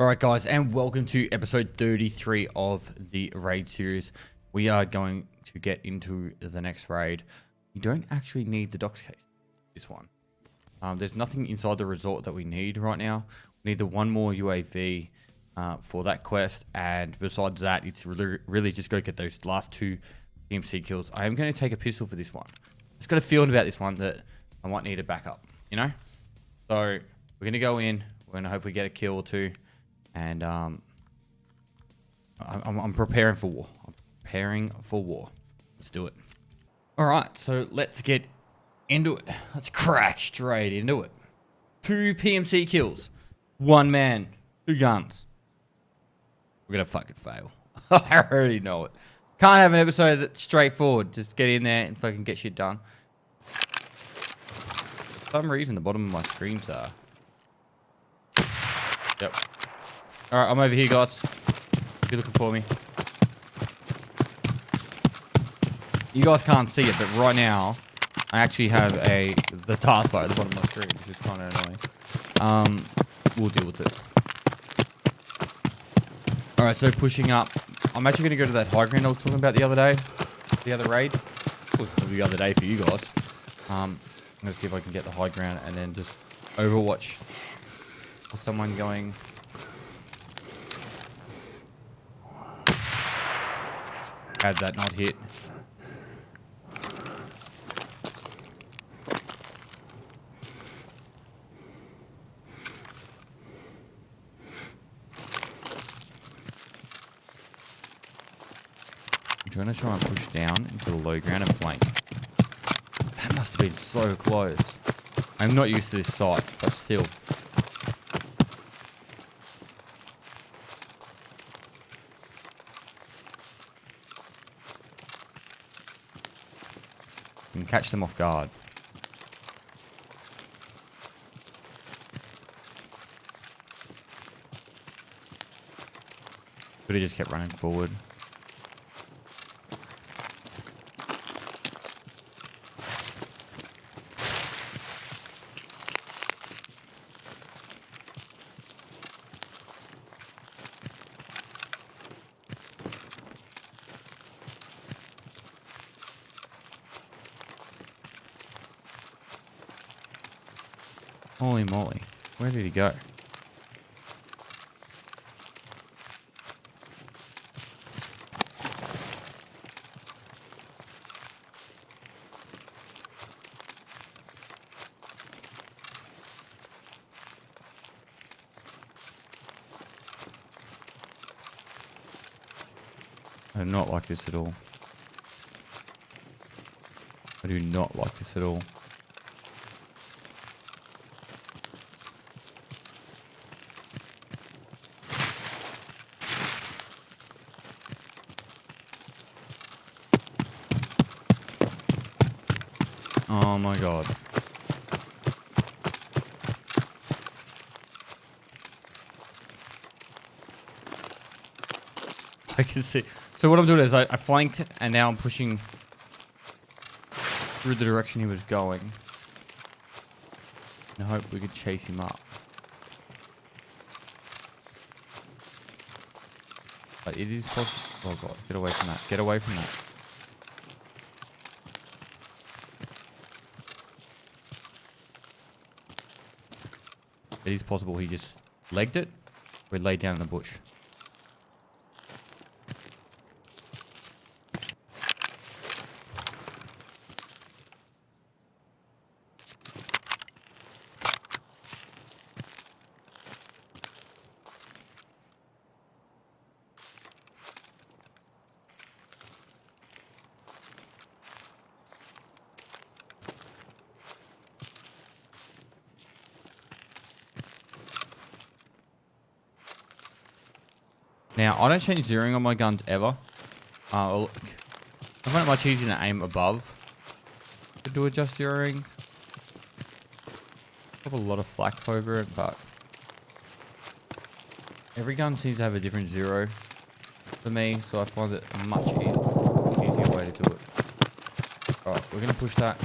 Alright guys, and welcome to episode 33 of the raid series. We are going to get into the next raid. You don't actually need the docs case, this one. There's nothing inside the resort that we need right now. We need the one more UAV for that quest, and besides that, it's really just go get those last two PMC kills. I am going to take a pistol for this one. It's got a feeling about this one that I might need a backup, you know? So, we're going to go in, we're going to hopefully get a kill or two. And I'm preparing for war. I'm preparing for war. Let's do it. All right, so let's get into it. Let's crack straight into it. 2 PMC kills. 1 man. 2 guns. We're going to fucking fail. I already know it. Can't have an episode that's straightforward. Just get in there and fucking get shit done. For some reason, the bottom of my screens are... Yep. Alright, I'm over here, guys. If you're looking for me. You guys can't see it, but right now, I actually have the taskbar at the bottom of my screen, which is kind of annoying. We'll deal with it. Alright, so pushing up. I'm actually going to go to that high ground I was talking about the other day. The other raid. Well, the other day for you guys. I'm going to see if I can get the high ground and then just overwatch for someone going... Had that not hit. I'm trying to try and push down into the low ground and flank. That must have been so close. I'm not used to this site, but still. And catch them off guard. Could have just kept running forward. Holy moly. Where did he go? I do not like this at all. I do not like this at all. Oh my god. I can see. So what I'm doing is I flanked and now I'm pushing through the direction he was going. And I hope we could chase him up. But it is possible. Oh god, get away from that. Get away from that. It is possible he just legged it or he laid down in the bush. Now, I don't change zeroing on my guns ever. I find it much easier to aim above to do adjust zeroing. I have a lot of flak over it, but every gun seems to have a different zero for me, so I find it a much easier way to do it. Alright, we're going to push that.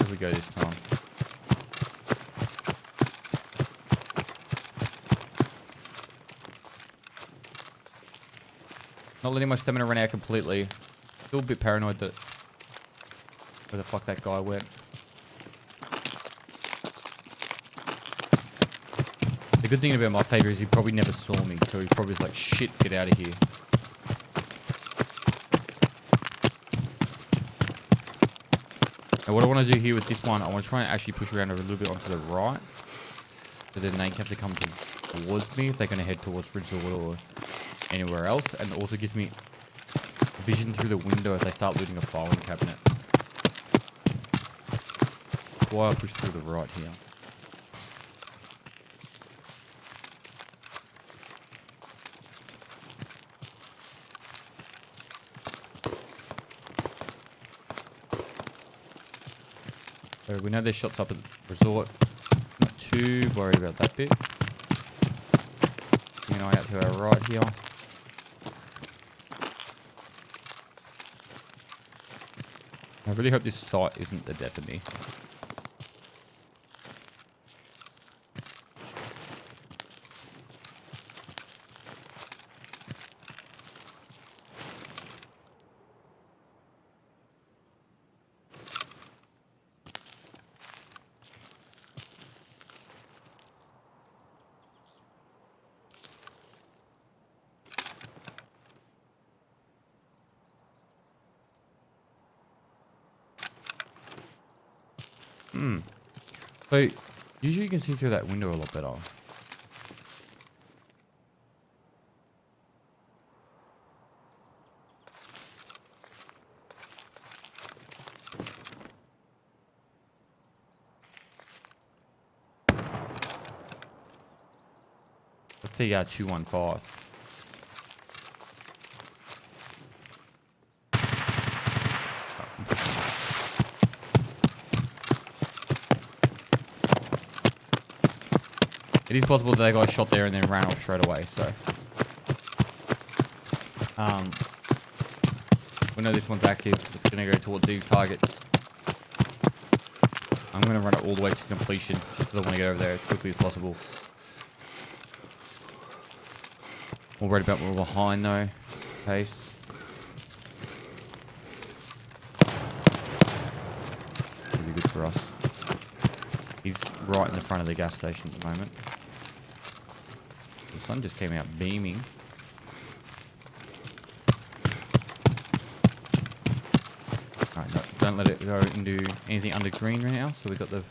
if we go this time? Not letting my stamina run out completely. Still a bit paranoid that where the fuck that guy went. The good thing about my favour is he probably never saw me, so he probably was like, shit, get out of here. Now what I want to do here with this one, I want to try and actually push around a little bit onto the right. So then they have to come towards me if they're going to head towards Fritzl or anywhere else. And it also gives me vision through the window if they start looting a filing cabinet. That's why I push through the right here. So we know there's shots up at the resort. Not too worried about that bit. Keep an eye out to our right here. I really hope this site isn't the death of me. So, usually you can see through that window a lot better. Let's see, 215. It is possible that they got shot there and then ran off straight away, so. We know this one's active. It's going to go towards these targets. I'm going to run it all the way to completion, just because I want to get over there as quickly as possible. More worried about we're behind though. Pace. Really good for us. He's right in the front of the gas station at the moment. The sun just came out beaming. Alright, no, don't let it go into anything under green right now. So we got the...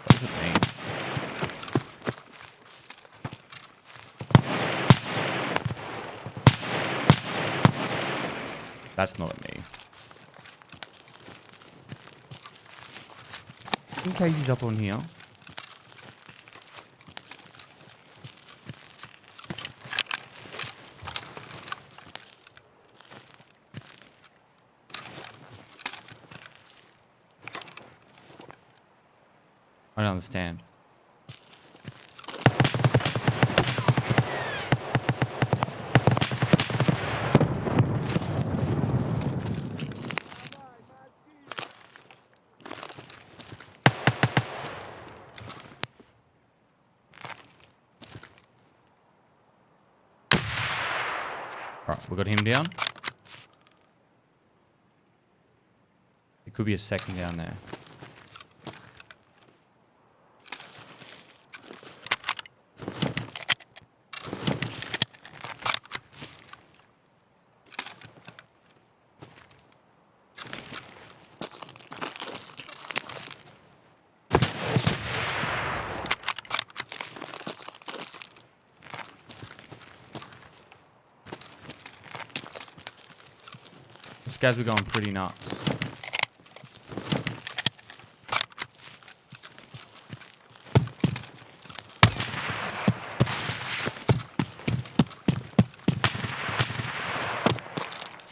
What does it mean? That's not me. I think Casey's up on here. I don't understand. Alright, we got him down. It could be a second down there. These guys were going pretty nuts.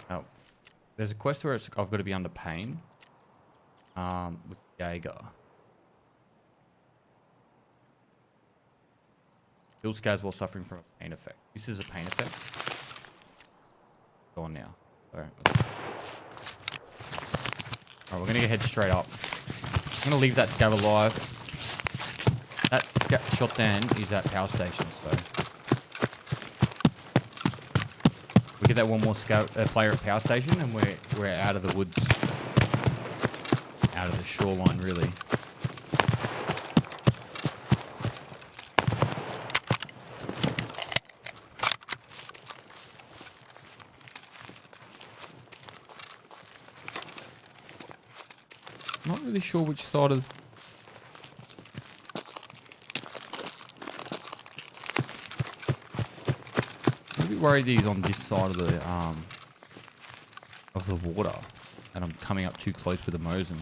Oh, there's a quest where I've got to be under pain with Jaeger. Heal scars while suffering from a pain effect. This is a pain effect. Go on now. Alright, we're gonna head straight up. I'm gonna leave that scav alive. That shotgun is at power station, so we get that one more player at power station, and we're out of the woods, out of the shoreline, really. Not really sure which side of... I'm a bit worried he's on this side of the water, and I'm coming up too close with the Mosin.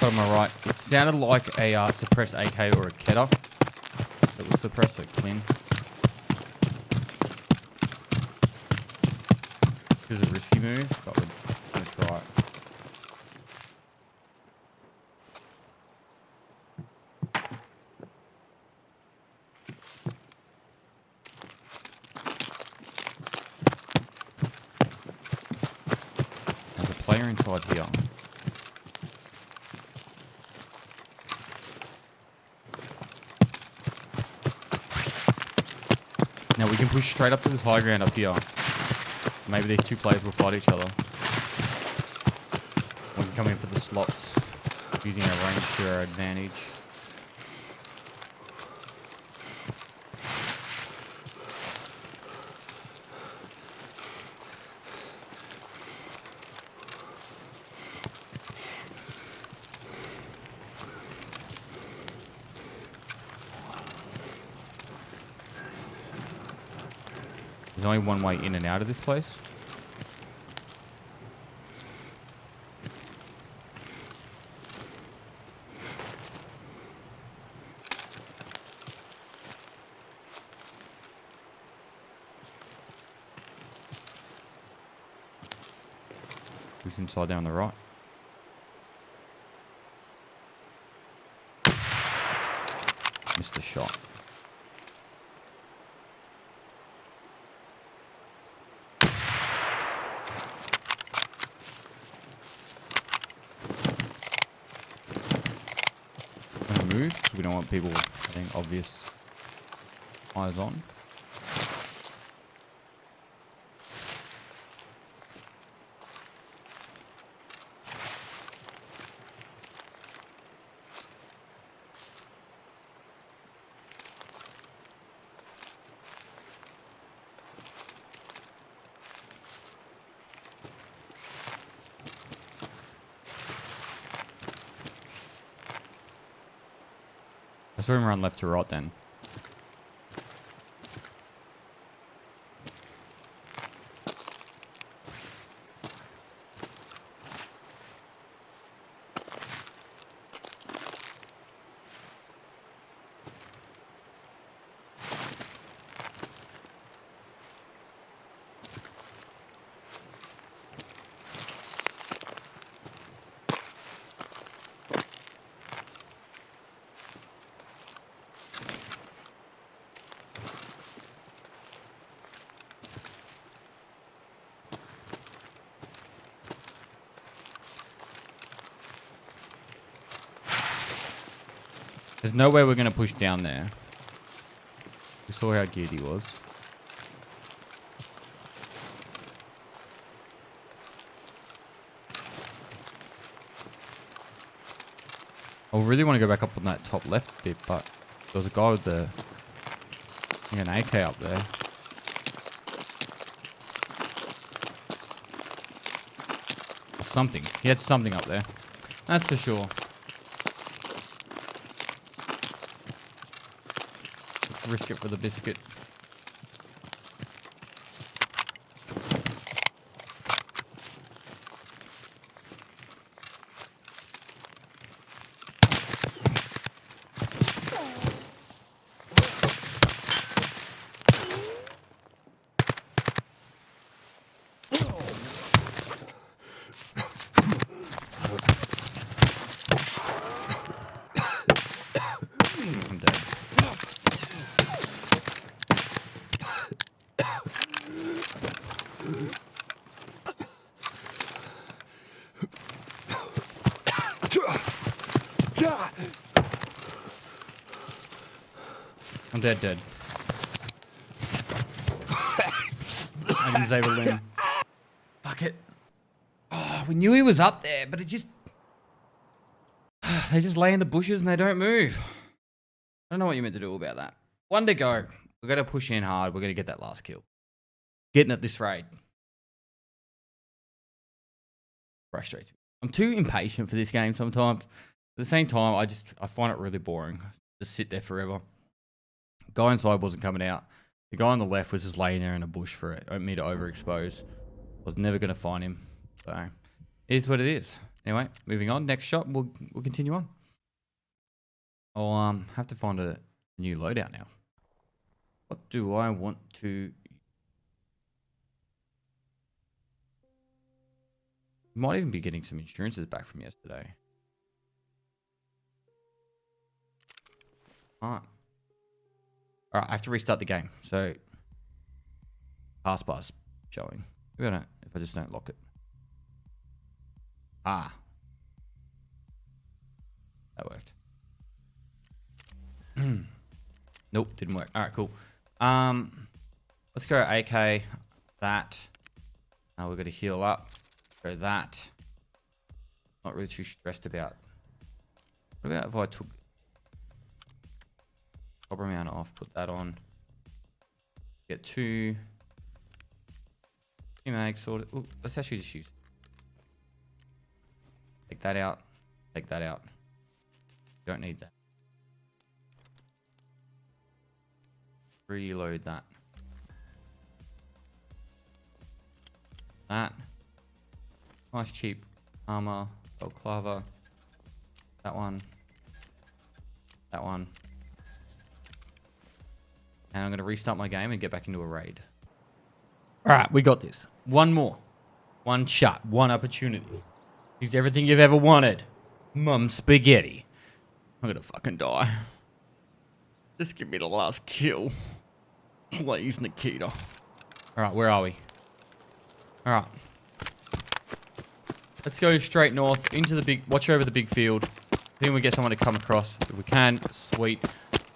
Am I right? It sounded like a suppressed AK or a Keta that was suppressed, so clean. This is a risky move, but we're gonna try it. There's a player inside here. Now we can push straight up to this high ground up here. Maybe these two players will fight each other. We can come in for the slots, using our range to our advantage. There's only one way in and out of this place. Who's inside there on the right? Missed the shot. Move, because we don't want people having obvious eyes on. I saw him run left to right then. There's no way we're going to push down there. We saw how geared he was. I really want to go back up on that top left bit, but there was a guy with an AK up there. Something. He had something up there. That's for sure. Let's risk it for the biscuit. I'm dead. I didn't save a limb. Fuck it. Oh, we knew he was up there, but it just... They just lay in the bushes and they don't move. I don't know what you're meant to do about that. One to go. We're going to push in hard. We're going to get that last kill. Getting at this raid. Frustrating. I'm too impatient for this game sometimes. At the same time, I find it really boring. Just sit there forever. Guy inside wasn't coming out. The guy on the left was just laying there in a bush for me to overexpose. Was never going to find him. So, it is what it is. Anyway, moving on. Next shot, we'll continue on. I'll have to find a new loadout now. What do I want to... Might even be getting some insurances back from yesterday. Alright. Alright, I have to restart the game. So, taskbar's showing. If I just don't lock it. Ah. That worked. Nope, didn't work. Alright, cool. Let's go AK. That. Now we're going to heal up. Go that. Not really too stressed about. What about if I took copper amount off, put that on. Get two mags sorted. Ooh, let's actually just use. Take that out. Take that out. Don't need that. Reload that. That. Nice cheap armor. Gold clava. That one. That one. And I'm going to restart my game and get back into a raid. Alright, we got this. One more. One shot. One opportunity. Use everything you've ever wanted. Mum spaghetti. I'm going to fucking die. Just give me the last kill. I'm like using Nikita. Alright, where are we? Alright. Let's go straight north into the big... Watch over the big field. I think we get someone to come across. If we can, sweet.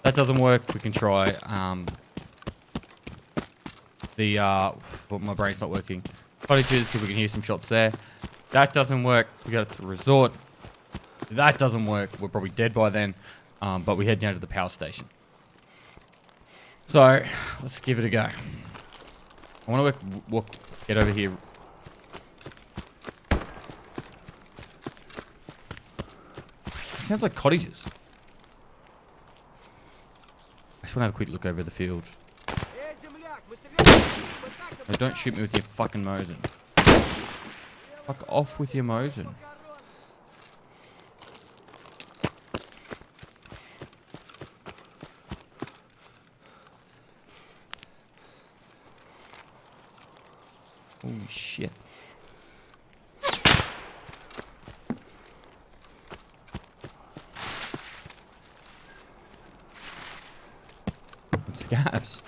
That doesn't work. We can try. Well, my brain's not working. Cottages, see if we can hear some shots there. That doesn't work. We go to the resort. That doesn't work. We're probably dead by then. But we head down to the power station. So, let's give it a go. I want to get over here. Sounds like cottages. I just want to have a quick look over the field. No, don't shoot me with your fucking Mosin. Fuck off with your Mosin. Oh shit. Scavs.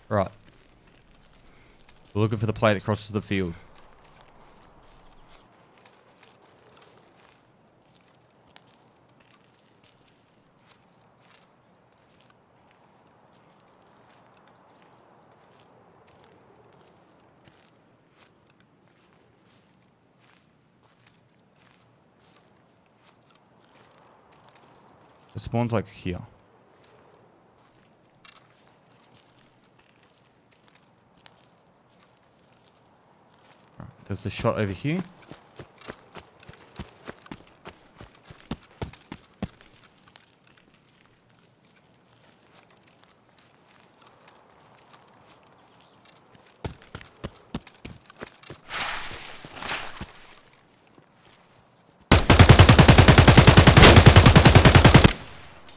Right. We're looking for the plate that crosses the field. It spawns like here. Right, there's a shot over here.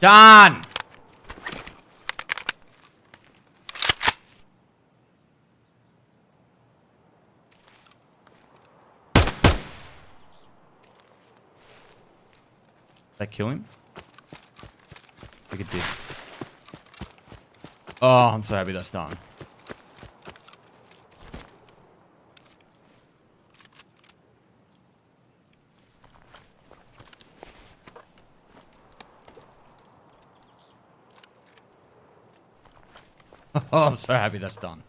Done! Did that kill him? I think it did. Oh, I'm so happy that's done. Oh, I'm so happy that's done.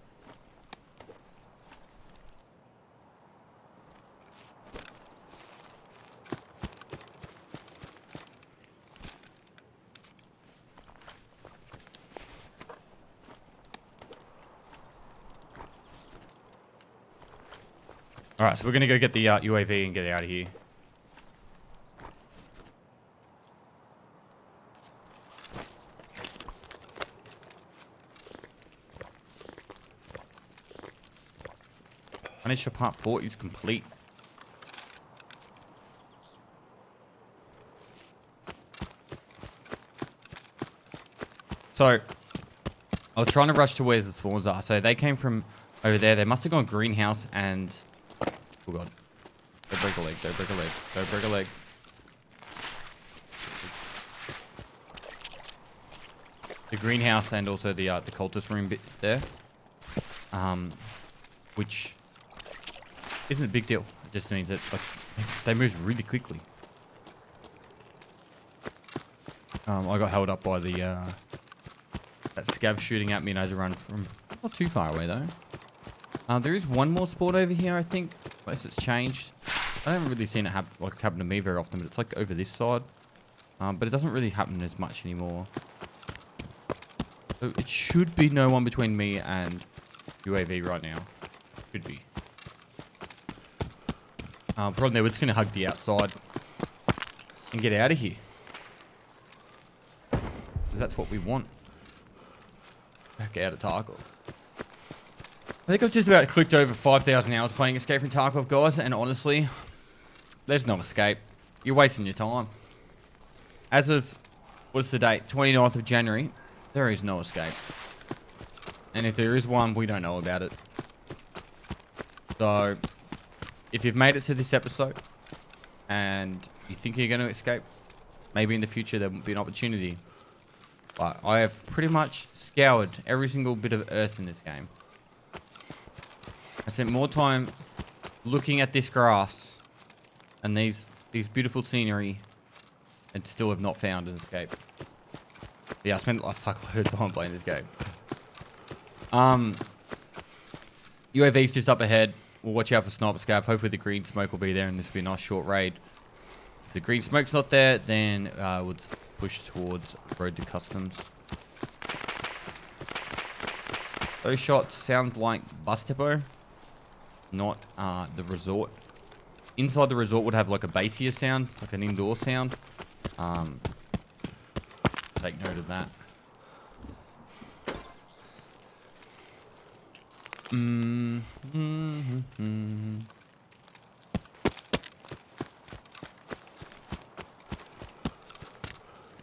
Alright, so we're going to go get the UAV and get out of here. Finish part 4 is complete. So, I was trying to rush to where the spawns are. So they came from over there. They must have gone greenhouse and... Oh god. Don't break a leg. Don't break a leg. Don't break a leg. The greenhouse and also the cultist room bit there. Which isn't a big deal. It just means that like they move really quickly. I got held up by the that scav shooting at me and I had to run from not too far away though. There is one more spawn over here, I think, unless it's changed. I haven't really seen it happen to me very often, but it's like over this side. But it doesn't really happen as much anymore. So it should be no one between me and UAV right now. Should be. Problem there, we're just going to hug the outside and get out of here. Because that's what we want. Back out of Tarkov. I think I've just about clicked over 5,000 hours playing Escape from Tarkov, guys, and honestly, there's no escape. You're wasting your time. As of, what's the date? 29th of January, there is no escape. And if there is one, we don't know about it. So, if you've made it to this episode, and you think you're going to escape, maybe in the future there will be an opportunity. But I have pretty much scoured every single bit of earth in this game. I spent more time looking at this grass and these beautiful scenery and still have not found an escape. But yeah, I spent a fuckload of time playing this game. UAV's just up ahead. We'll watch out for sniper scav. Hopefully the green smoke will be there and this will be a nice short raid. If the green smoke's not there, then we'll just push towards road to customs. Those shots sound like bus depot, not the resort. Inside the resort would have like a bassier sound, like an indoor sound. Take note of that.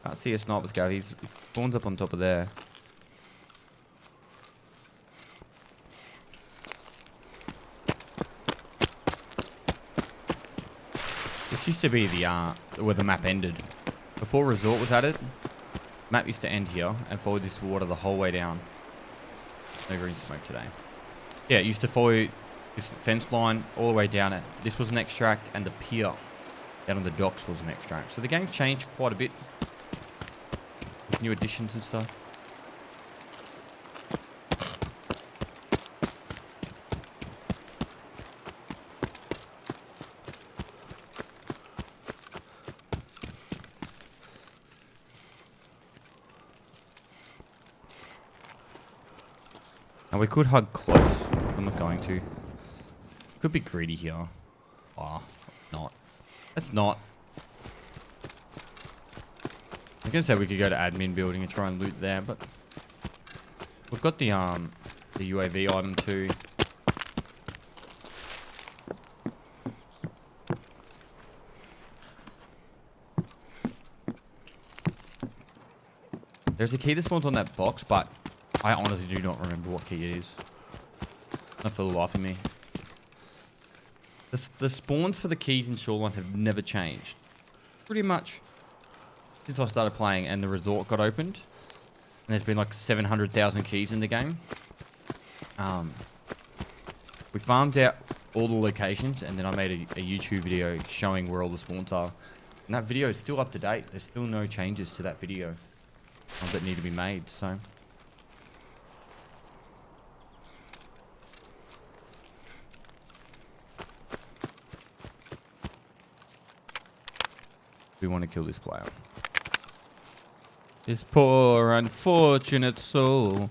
Can't see a sniper scout. He spawns up on top of there. This used to be the where the map ended. Before resort was added, map used to end here and follow this water the whole way down. No green smoke today. Yeah, it used to follow this fence line all the way down it. This was an extract and the pier down on the docks was an extract. So the game's changed quite a bit. With new additions and stuff. Now we could hug close. I'm not going to. Could be greedy here. Oh, not. That's not. I can say we could go to admin building and try and loot there, but we've got the UAV item too. There's a key that spawns on that box, but I honestly do not remember what key it is. Not for the life of me. The spawns for the keys in Shoreline have never changed. Pretty much since I started playing and the resort got opened. And there's been like 700,000 keys in the game. We farmed out all the locations and then I made a YouTube video showing where all the spawns are. And that video is still up to date. There's still no changes to that video that need to be made. So We want to kill this player. This poor unfortunate soul.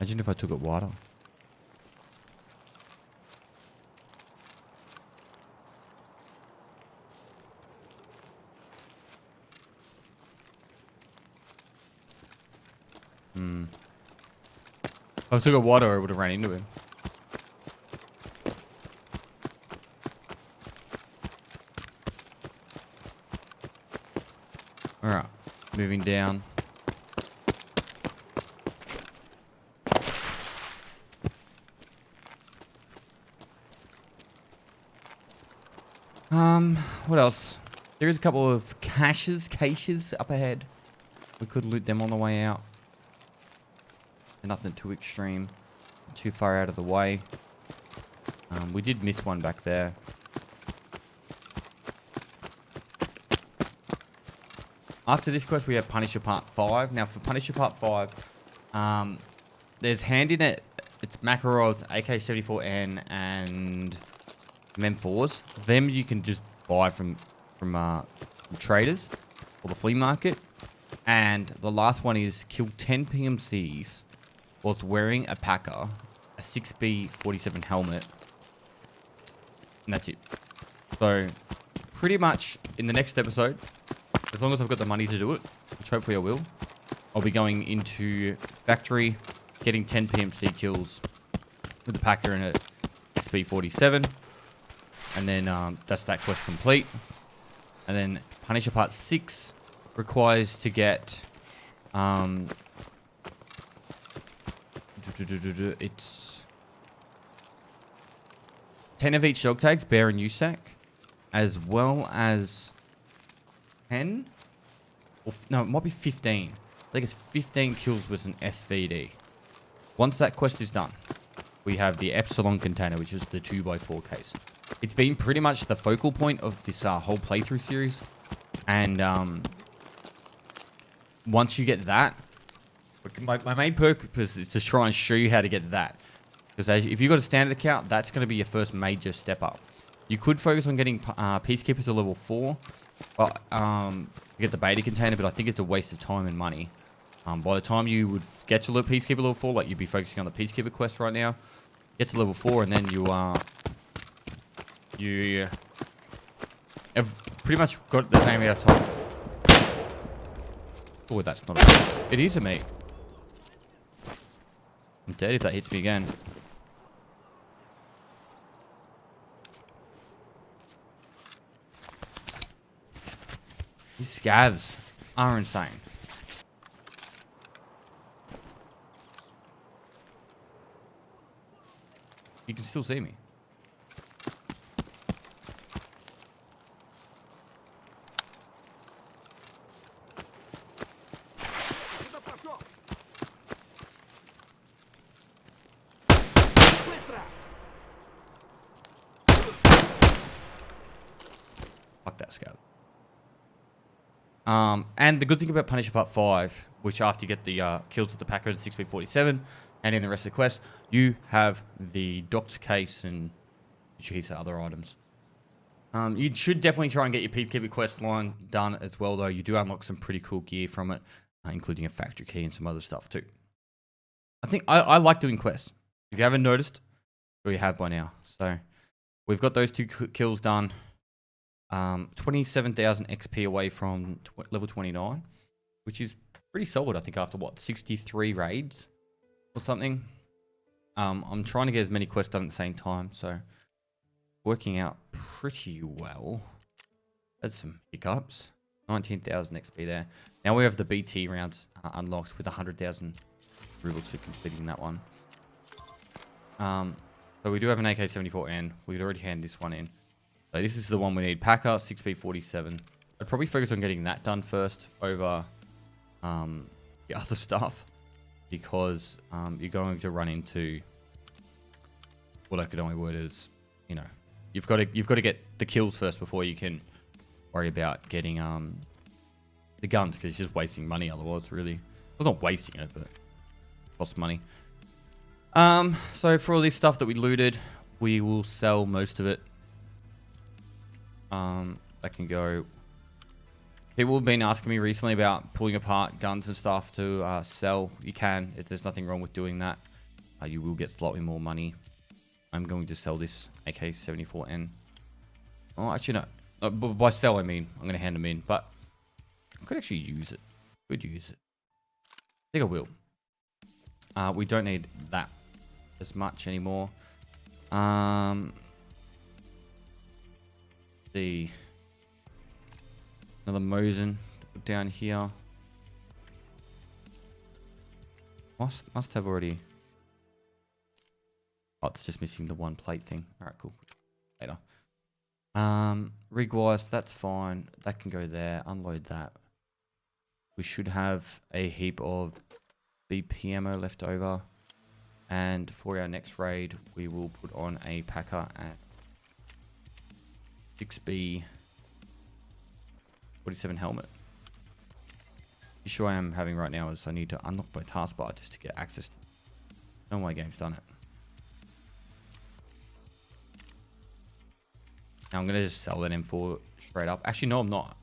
Imagine if I took it wider. If I took it wider, I would have ran into him. Alright, moving down. What else? There is a couple of caches up ahead. We could loot them on the way out. Nothing too extreme, too far out of the way. We did miss one back there. After this quest, we have Punisher Part 5. Now, for Punisher Part 5, there's hand in it. It's Makarov's AK-74N and M4s. Them you can just buy from traders or the flea market. And the last one is kill 10 PMCs whilst wearing a Packer, a 6B47 helmet, and that's it. So, pretty much in the next episode, as long as I've got the money to do it, which hopefully I will, I'll be going into factory, getting 10 PMC kills with the Packer and a 6B47, and then that's that quest complete. And then Punisher Part 6 requires to get it's 10 of each dog tags, bear and USAC, as well as 10 or no, it might be 15. I think it's 15 kills with an SVD. Once that quest is done, we have the Epsilon container, which is the 2x4 case. It's been pretty much the focal point of this whole playthrough series, and once you get that, my main purpose is to try and show you how to get that. Because if you've got a standard account, that's going to be your first major step up. You could focus on getting Peacekeeper to level 4, but to get the beta container, but I think it's a waste of time and money. By the time you would get to Peacekeeper level 4, like you'd be focusing on the Peacekeeper quest right now, get to level 4, and then you have pretty much got the same amount of time. Oh, that's not a mate. It is a mate. I'm dead if that hits me again. These scavs are insane. You can still see me. Fuck that scout. And the good thing about Punisher Part 5, which after you get the kills with the Packer and 6B47, and in the rest of the quest, you have the Doc's case and other items. You should definitely try and get your Peacekeeper quest line done as well, though. You do unlock some pretty cool gear from it, including a factory key and some other stuff too. I think I like doing quests. If you haven't noticed, well, you have by now. So we've got those 2 kills done. 27,000 XP away from level 29, which is pretty solid, I think, after what, 63 raids or something. I'm trying to get as many quests done at the same time, so working out pretty well. That's some hiccups. 19,000 XP there. Now we have the BT rounds unlocked with 100,000 rubles for completing that one. So we do have an AK-74N. We could already hand this one in. So this is the one we need. Packer, 6B47. I'd probably focus on getting that done first over the other stuff, because you're going to run into what I could only word as, you know, you've got to get the kills first before you can worry about getting the guns, because it's just wasting money otherwise, really. Well, not wasting it, but costs money. So for all this stuff that we looted, we will sell most of it. That can go. People have been asking me recently about pulling apart guns and stuff to sell. You can, if there's nothing wrong with doing that. You will get slightly more money. I'm going to sell this AK-74N. Oh, actually no. By sell I mean I'm going to hand them in, but I could actually use it. Could use it. I think I will. We don't need that as much anymore. See. Another Mosin to put down here. Must have already. Oh, it's just missing the one plate thing. Alright, cool. Later. Rig-wise, that's fine. That can go there. Unload that. We should have a heap of BP ammo left over. And for our next raid, we will put on a packer at 6B 47 helmet. The issue I am having right now is I need to unlock my taskbar just to get access to it. I don't know why game's done it. Now I'm going to just sell that M4 straight up. Actually, no, I'm not.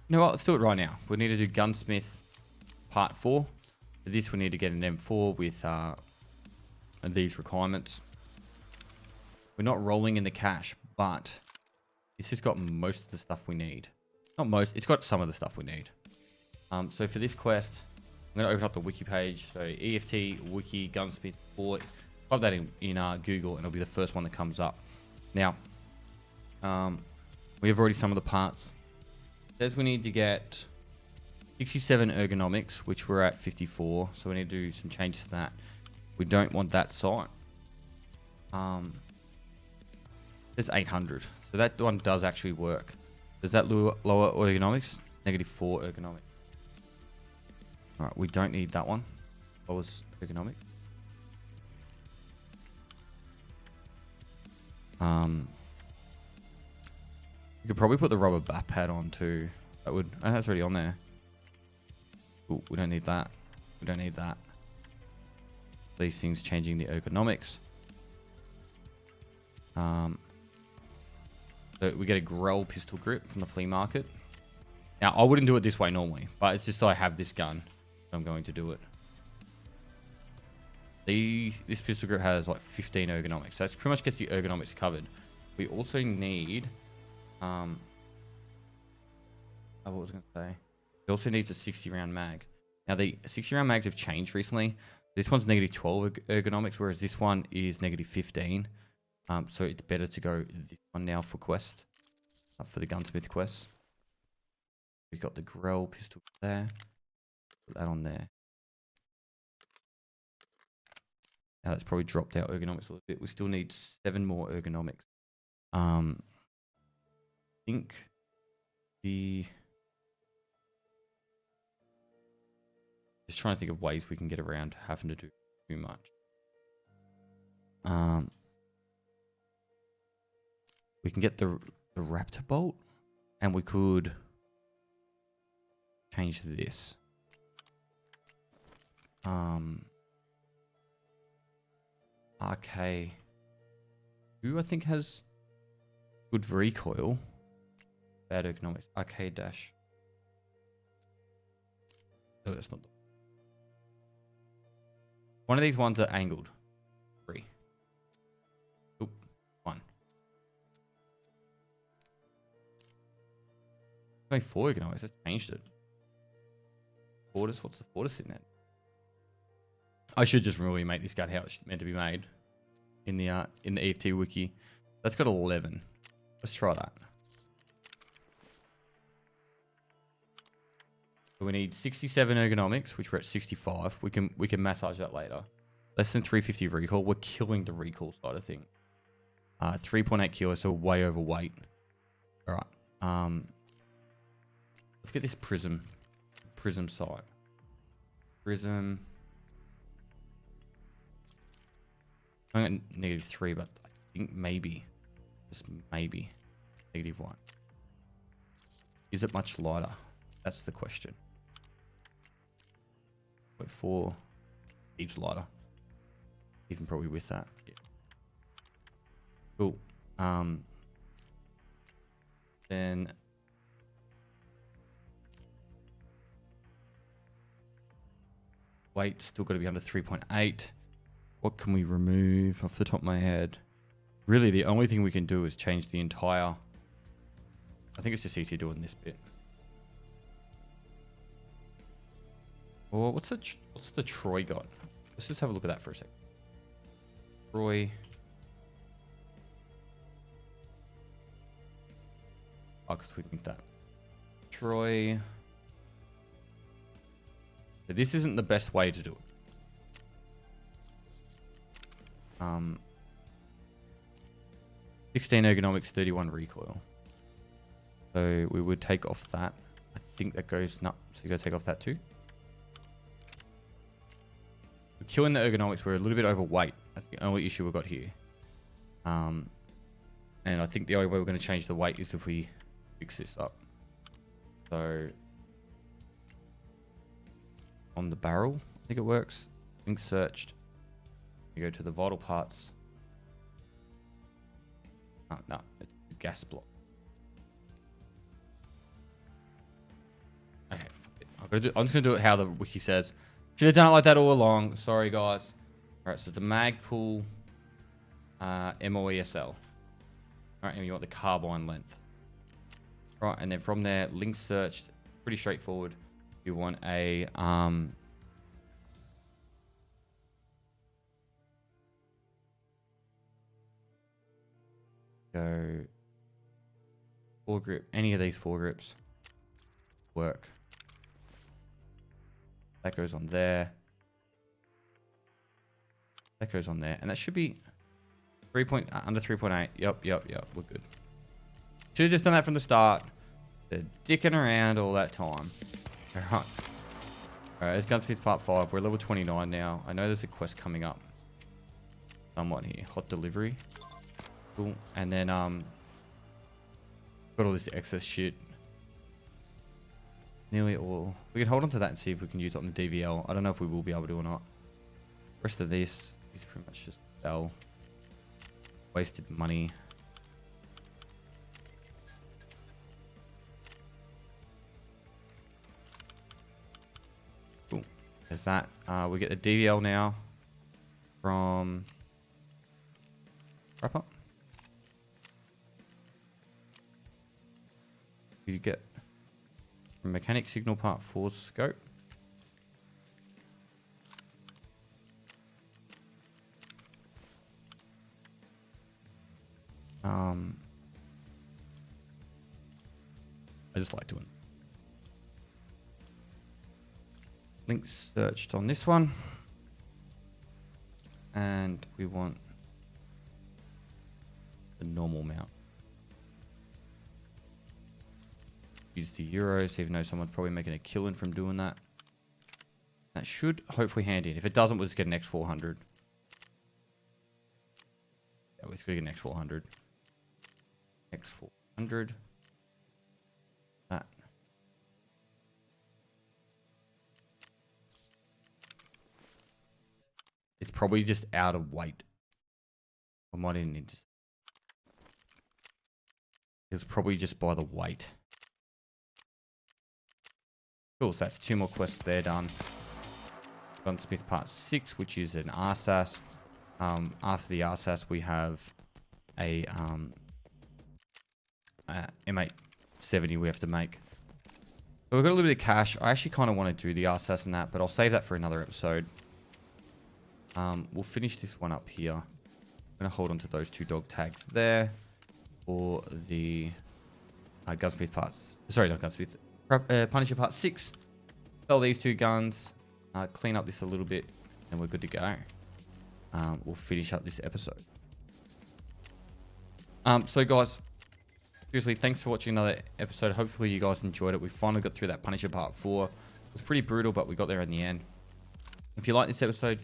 You know what? Let's do it right now. We need to do Gunsmith Part 4. For this, we need to get an M4 with these requirements. We're not rolling in the cash, but this has got most of the stuff we need. Not most, it's got some of the stuff we need. So for this quest, I'm going to open up the wiki page. So EFT wiki Gunsmith 4. Type that in Google and it'll be the first one that comes up. Now, we have already some of the parts. It says we need to get 67 ergonomics, which we're at 54. So we need to do some changes to that. We don't want that sight. There's 800. So that one does actually work. Does that lower ergonomics? -4 ergonomic. Alright, we don't need that one. Lowers ergonomic. You could probably put the rubber back pad on too. That would. Oh, that's already on there. Ooh, we don't need that. We don't need that. These things changing the ergonomics. So we get a Grell pistol grip from the flea market. Now, I wouldn't do it this way normally, but it's just so I have this gun. So I'm going to do it. This pistol grip has like 15 ergonomics. So that pretty much gets the ergonomics covered. We also need... what was I going to say? It also needs a 60 round mag. Now, the 60 round mags have changed recently. This one's -12 ergonomics, whereas this one is -15. So it's better to go this one now for quest, for the gunsmith quest. We've got the Grell pistol there. Put that on there. Now that's probably dropped our ergonomics a little bit. We still need 7 more ergonomics. I think just trying to think of ways we can get around having to do too much. We can get the raptor bolt, and we could change this. RK, who I think has good recoil, bad ergonomics. RK dash. Oh, that's not. One of these ones are angled. 3. Oop, 1. Only 4 ergonomics. Let's changed it. Fortis. What's the Fortis sitting at? I should just really make this gun how it's meant to be made in the EFT wiki. That's got 11. Let's try that. So we need 67 ergonomics, which we're at 65. We can massage that later. Less than 350 recoil. We're killing the recoil side of thing. 3.8 kilos, so way overweight. All right. Let's get this prism sight. Prism. I'm at -3, but I think maybe, just maybe, -1. Is it much lighter? That's the question. 0.4, heaps lighter. Even probably with that. Yeah. Cool. Then weight still got to be under 3.8. What can we remove off the top of my head? Really, the only thing we can do is change the entire. I think it's just easier doing this bit. Well, what's the Troy got? Let's just have a look at that for a second. Troy. Oh, because we need that. Troy. So this isn't the best way to do it. 16 ergonomics, 31 recoil. So we would take off that. I think that goes nuts. So you gotta take off that too. We're killing the ergonomics. We're a little bit overweight. That's the only issue we've got here. And I think the only way we're going to change the weight is if we fix this up. So on the barrel, I think it works. Link searched. You go to the vital parts. No, it's the gas block. Okay, fuck it. I'm just going to do it how the wiki says. Should have done it like that all along. Sorry, guys. All right, so the mag pull MOESL. All right, and you want the carbine length. Right, and then from there, link searched. Pretty straightforward. You want a go foregrip. Any of these foregrips work. That goes on there. That goes on there. And that should be under 3.8. Yep. We're good. Should have just done that from the start. They're dicking around all that time. Alright. Alright, it's Gunsmith Part 5. We're level 29 now. I know there's a quest coming up. Someone here. Hot delivery. Cool. And then, got all this excess shit. Nearly all. We can hold on to that and see if we can use it on the DVL. I don't know if we will be able to or not. Rest of this is pretty much just sell. Wasted money. Cool. There's that. We get the DVL now from wrap up. You get mechanic signal part 4 scope. I just like doing it. Links searched on this one. And we want the normal mount. Use the euros, even though someone's probably making a killing from doing that. That should hopefully hand in. If it doesn't, we'll just get an X400. Yeah, we're just going to get an X400. X400. That. It's probably just out of weight. I might even need to. It's probably just by the weight. Cool, so that's 2 more quests there done. Gunsmith Part 6, which is an RSAS. After the RSAS, we have a M870 we have to make. So we've got a little bit of cash. I actually kind of want to do the RSAS and that, but I'll save that for another episode. We'll finish this one up here. I'm going to hold on to those 2 dog tags there for the Gunsmith parts. Sorry, not Gunsmith. Punisher Part 6. Sell these 2 guns. Clean up this a little bit, and we're good to go. We'll finish up this episode. So guys, seriously, thanks for watching another episode. Hopefully you guys enjoyed it. We finally got through that Punisher Part 4. It was pretty brutal, but we got there in the end. If you like this episode,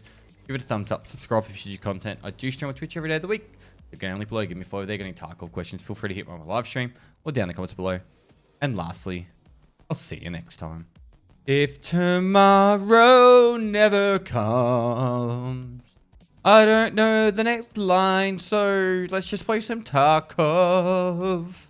give it a thumbs up. Subscribe for future content. I do stream on Twitch every day of the week. You can only below. Give me a follow there. Getting Tarkov questions. Feel free to hit me on my live stream or down in the comments below. And lastly, I'll see you next time. If tomorrow never comes, I don't know the next line, so let's just play some Tarkov.